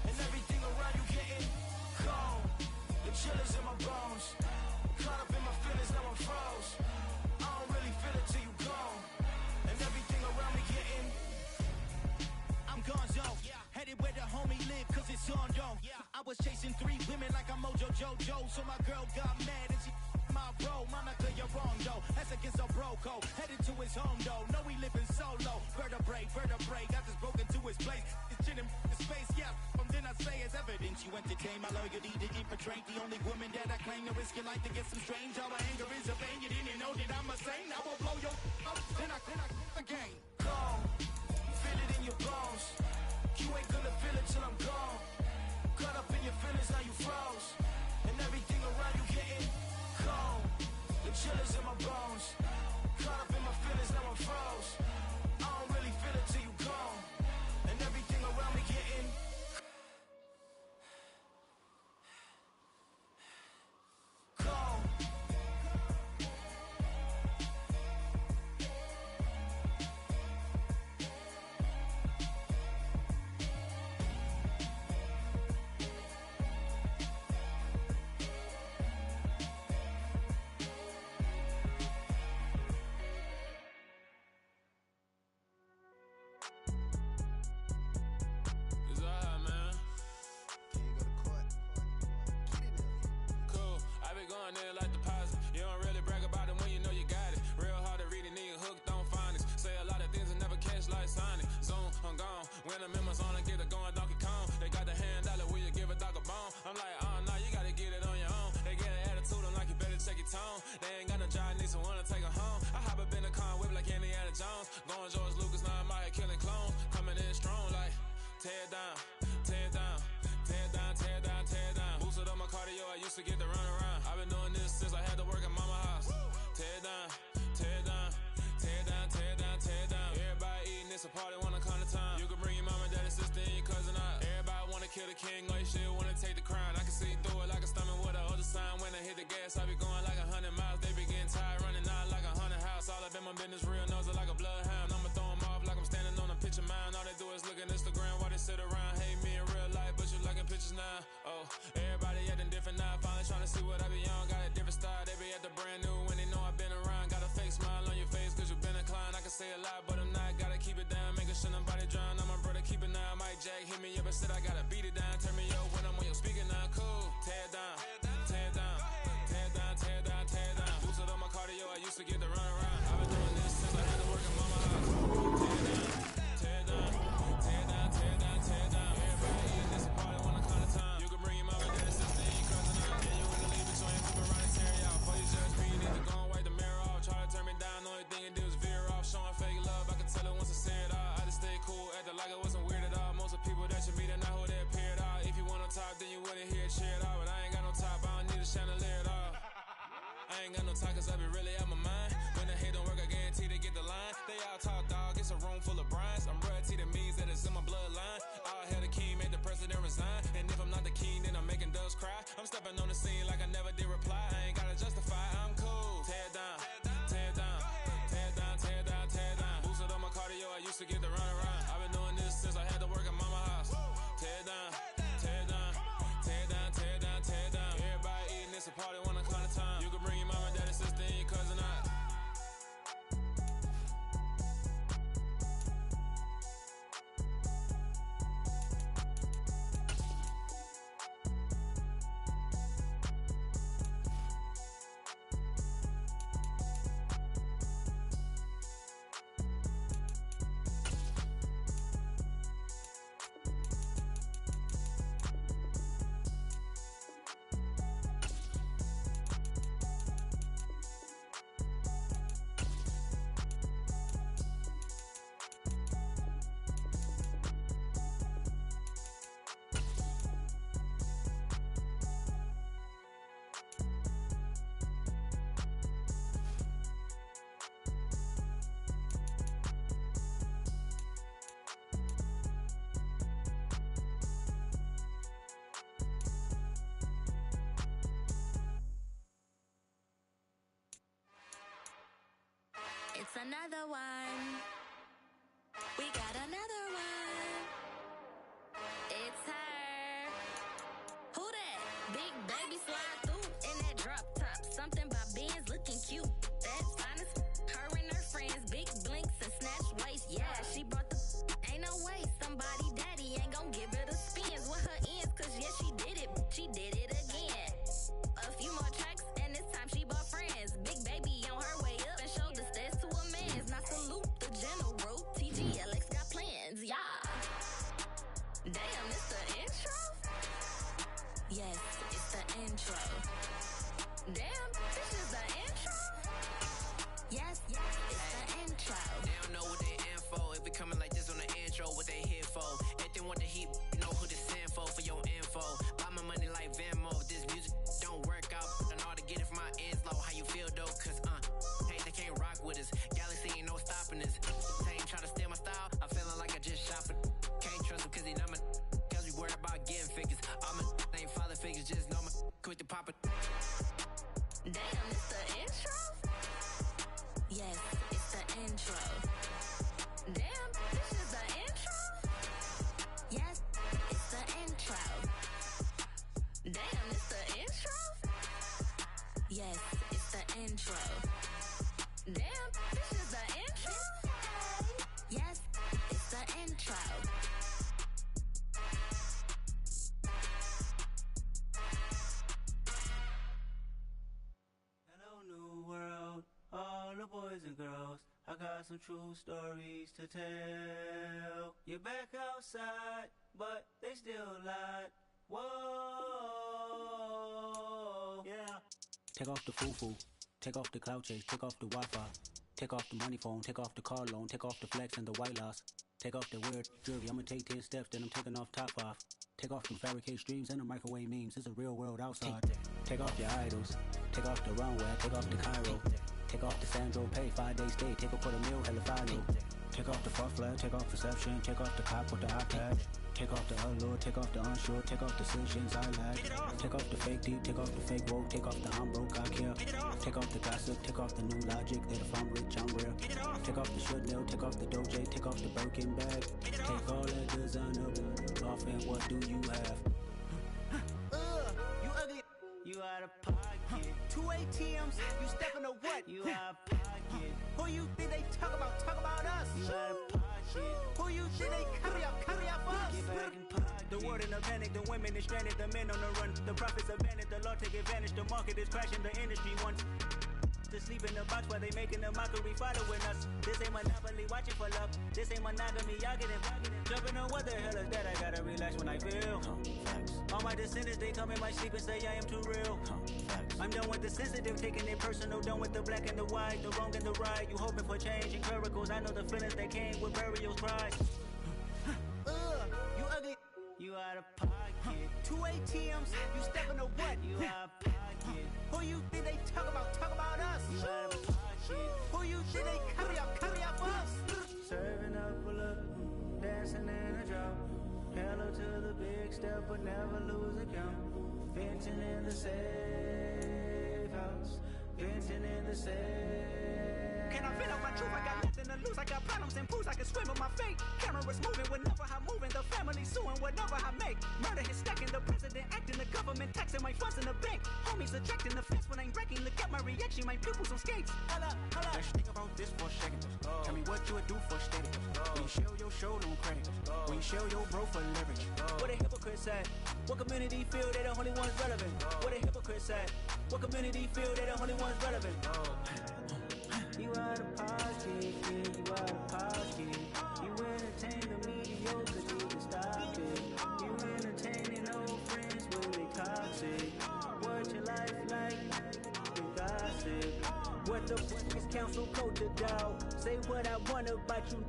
And everything around you getting cold. The chill is in my bones. Caught up in my feelings, now I'm froze. I don't really feel it till you gone. And everything around me getting. I'm gone, yo. Headed where the homie lives. on, though. I was chasing 3 women like I'm Mojo Jojo, so my girl got mad and she my bro. Monica, you're wrong, though. That's against a bro code. Headed to his home, though. No, he living solo. Vertebrae. I just broke into his place. It's chin in his face, yeah. Then I say it's evidence you entertain my loyalty to infiltrate the only woman that I claim to risk your life to get some strange. All my anger is a vein. You didn't know that I'm a saint. I will blow your up. Then I again. Gone. Feel it in your bones. You ain't gonna feel it till I'm gone. Caught up in your feelings, now you froze. And everything around you getting cold. The chill is in my bones. Caught up in my feelings, now I'm froze. I don't really feel it till you gone. And everything around me getting cold. They ain't got no job, need someone to take her home. I hop up in the car, whip like Indiana Jones. Going George Lucas, now I'm out here killing clones. Coming in strong like, tear down, tear down, tear down, tear down, tear down. Boosted up my cardio, I used to get to run around. I've been doing this since I had to work at mama house. Tear down, tear down, tear down, tear down, tear down. Everybody eating, it's a party, wanna come to time. You can bring your mama, daddy, sister, and your cousin out. Everybody wanna kill the king, or you shit wanna take the crown. I can see through it like a stomach with a other sign. When I hit the gas, I be going like 100 miles. They be getting tired, running out like 100 house. All up in my business, real nose like a bloodhound. I'ma throw them off like I'm standing on a picture mound. All they do is look at Instagram while they sit around. Hate me in real life, but you liking pictures now. Oh, everybody acting different now. Finally trying to see what I be on. Got a different style, they be at the brand new when they know I've been around. Got a fake smile on your face cause you been inclined. I can say a lot, but I'm not. Gotta keep it down, making sure nobody drown. I'm my brother, keep it now. Mike Jack hit me up and said I gotta beat it down. Turn me up when I'm on your speaker now. Cool, tear down, tear down, tear down, tear down, tear down. Boosted up my cardio, I used to get to run around. I've been doing this since I had to work in mama house. Tear down, tear down, tear down, tear down, tear down. Everybody eating this a party, wanna come to time. You can bring your mama, daddy, sister, and your cousin out. Yeah, you wanna leave it, you ain't moving around and tear you out. For you judge me, you need to go and wipe the mirror off. Try to turn me down, the only thing it did was veer off. Showing fake love, I can tell it once I say it all. I just stay cool, acting like it wasn't weird at all. Most of the people that you meet are not who they appear at all. If you want to talk, then you wouldn't hear it cheer at all. But I ain't got no top, I don't need a chandelier at all. I ain't got no talk cause I be really out my mind. When the hate don't work, I guarantee they get the line. They all talk dog, it's a room full of brinds. I'm royalty, that means that it's in my bloodline. All hell the king, made the president resign. And if I'm not the king, then I'm making doves cry. I'm stepping on the scene like I never did reply. I ain't gotta justify, I'm cool. Tear down, tear down, tear down, tear down, tear down. Boosted up my cardio, I used to get to run around. I've been doing this since I had to work at mama house. Tear down, tear down, tear down, tear down, tear down. Everybody eating this a party, wanna come to time. You can bring your mama, daddy, sister, and your cousin out.
It's another one. We got another one. It's her. Who that? Big baby slide through in that drop top. Something by Benz looking cute. That's honest. Her and her friends, big blinks and snatch waist. Yeah, she brought the. Ain't no way somebody daddy ain't gon' give it a spins with her in. Damn, it's the intro? Yes, it's the intro. Damn, this is the intro? Yes, it's the intro.
They don't know what they in for. It be coming like this on the intro, what they here for. If they want the heat, you know who to send for your info. Buy my money like Venmo. If this music don't work out, I know how to get it from my ends low. How you feel though? Cause hey, they can't rock with us. Galaxy ain't no stopping us. They ain't try to steal my style. I'm feeling like I just shop it. Can't trust him cause he not my. Cause we worried about getting figures. All my ain't father figures, just know my quit the pop it.
Damn, it's the intro? Yes, it's the intro. Damn, this is the intro? Yes, it's the intro. Damn, it's the intro? Yes, it's the intro. Damn, this is the intro? Yes, it's the intro.
Hello, new world, all the boys and girls. I got some true stories to tell. You're back outside, but they still lied. Whoa, yeah. Take off the foo-foo, take off the cloud chase, take off the Wi-Fi, take off the money phone, take off the car loan, take off the flex and the white loss. Take off the weird jewelry, I'ma take 10 steps, then I'm taking off top 5. Take off them fabricated streams and the microwave memes, it's a real world outside. Take off your idols, take off the runway, take off the Cairo. Take off the Sandro pay, 5-day stay, take a quarter meal, hella final. Take off the fuck flag, take off perception, take off the cop with the iPad. Take off the allure, take off the unsure, take off decisions I lack. Take off the fake deep, take off the fake woke, take off the I'm broke, I care. Take off the gossip, take off the new logic that if I'm rich, I'm rare. Take off the should know, take off the Doja, take off the Birkin bag. Take all that designer off and what do you have? You ugly, you out of pocket. 2 ATMs, you stepping to what? You out of pocket. Who you think they talk about us? You out of pocket. Who you think they carry out for us? Get back in pocket. The world in a panic, the women is stranded, the men on the run. The profits abandoned, the law take advantage, the market is crashing, the industry wants to sleep in the box while they making a mockery following us. This ain't monopoly, watching for love. This ain't monogamy, y'all getting jumping on what the hell is that? I gotta relax when I feel. All my descendants, they come in my sleep and say I am too real. I'm done with the sensitive, taking it personal. Done with the black and the white, the wrong and the right. You hoping for change and miracles. I know the feelings that came with burials, cries. You ugly, you out of pocket. 2 ATMs, you stepping to what? You out of pocket. Who you think they talk about us? You out of pocket. Who you think they carry out for us? Serving up a look, dancing in a drop. Hello to the big step, but never lose a count. Venting in the safe house. Venting in the safe. Can I feel up my truth? I got nothing to lose. I got problems and pools. I can swim with my fate. Cameras moving whenever I'm moving. The family suing whatever I make. Murder is stacking. The president acting. The government taxing my funds in the bank. Homies attracting the fence when I'm wrecking. Look at my reaction. My pupils on skates. Holla. Let's think about this for a second. Tell me what you would do for steady. When you show your show, don't credit. When you show your bro for leverage. What a hypocrite said. What community feel they the only ones relevant? What a hypocrite said. What community feel they the only ones relevant? You out of pocket, yeah, you out of pocket. You entertain the mediocre, you can stop it. You entertaining old friends when they toxic. What your life like? You gossip. What the fuck is council culture, dog? Say what I want about you.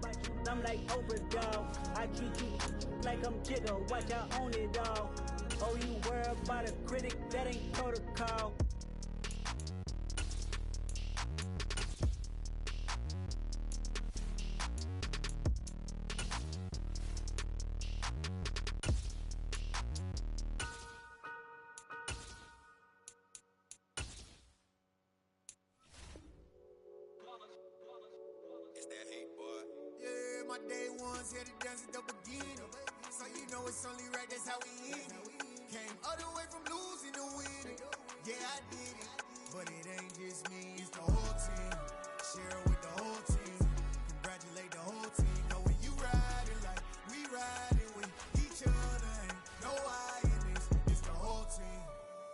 I'm like overdog. I treat you like I'm Jigga. Watch I own it all. Oh, you worry about a critic? That ain't protocol.
My day ones here to dance at the beginning. So you know it's only right, that's how we hit it. Came all the way from losing to winning. Yeah, I did it. But it ain't just me, it's the whole team. Share it with the whole team. Congratulate the whole team. Know when you riding like we riding with each other. Ain't no I in this, it's the whole team.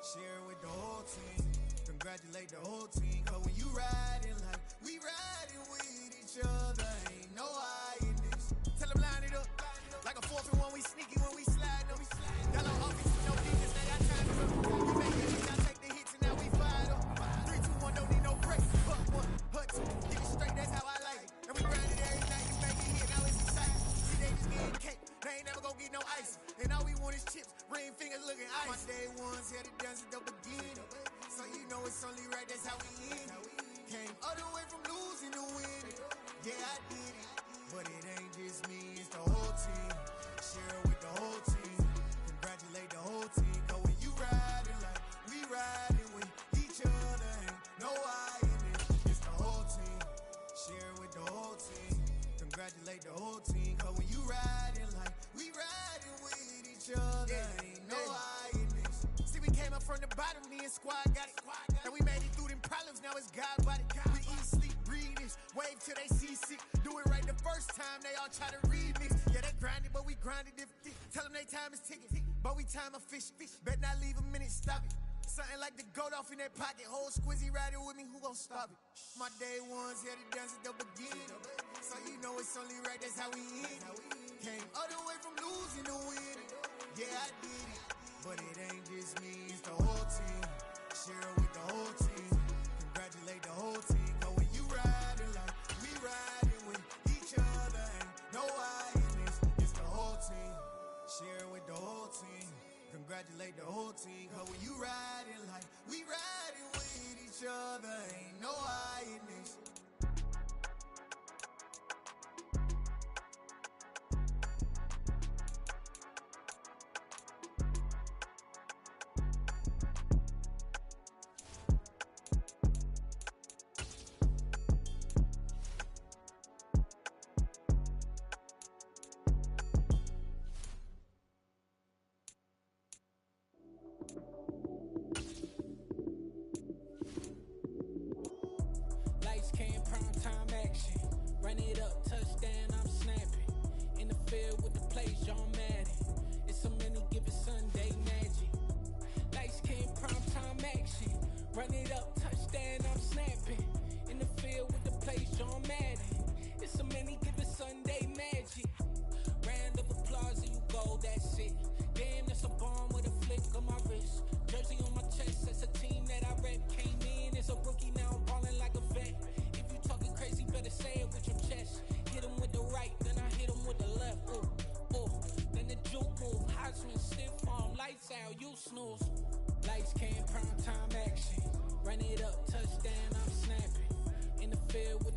Share it with the whole team. Congratulate the whole team. Cause when you riding like we riding with each other. Ain't no I in this. Tell them line it up. Like a 4th and 1, we sneaky when we And all we want is chips, ring fingers looking ice. My day ones had to dance at the beginning. So you know it's only right, that's how we end it. Came all the way from losing to winning. Yeah, I did it. But it ain't just me, it's the whole team. Share it with the whole team. Congratulate the whole team. Cause when you riding like we riding with each other, ain't no I in it. It's the whole team. Share it with the whole team. Congratulate the whole team. Cause when you riding like we riding with each other, ain't no I in this. See, we came up from the bottom, me and squad got it. And we made it through them problems, now it's God body. We eat, sleep, breathe this. Wave till they see sick. Do it right the first time, they all try to remix. Yeah, they grinded, but we grinded different. Tell them they time is ticking, but we time a fish. Bet not leave a minute, stop it. Something like the goat off in that pocket. Whole squizzy riding with me, who gon' stop it? My day ones had to dance at the beginning. So you know it's only right, that's how we end it. Came all the way from losing to winning. Yeah, I did it. But it ain't just me, it's the whole team. Share it with the whole team. Congratulate the whole team. Cause when you riding like we riding with each other, ain't no I in this. It's the whole team. Share it with the whole team. Congratulate the whole team. Cause when you riding like we riding with each other, ain't no I in this.
Lights came, prime time action. Run it up, touchdown, I'm snapping. In the field with the plays, John Madden. It's a many given Sunday magic. Lights came, prime time action. Run it up, touchdown, I'm snapping. In the field with the plays, John Madden. It's a many given Sunday magic. Round of applause and you go, that's it. Damn, that's a bomb with a flick on my wrist. Jersey on my chest, that's a team that I rep. Came in as a rookie, now I'm ballin' like a vet. If you talking crazy, better say it with your chest. Hit him with the right, then I hit him with the left. Ooh, ooh. Then the juke move, Heisman, stiff arm, lights out, you snooze. Lights came, prime time action. Run it up, touchdown, I'm snapping. In the field with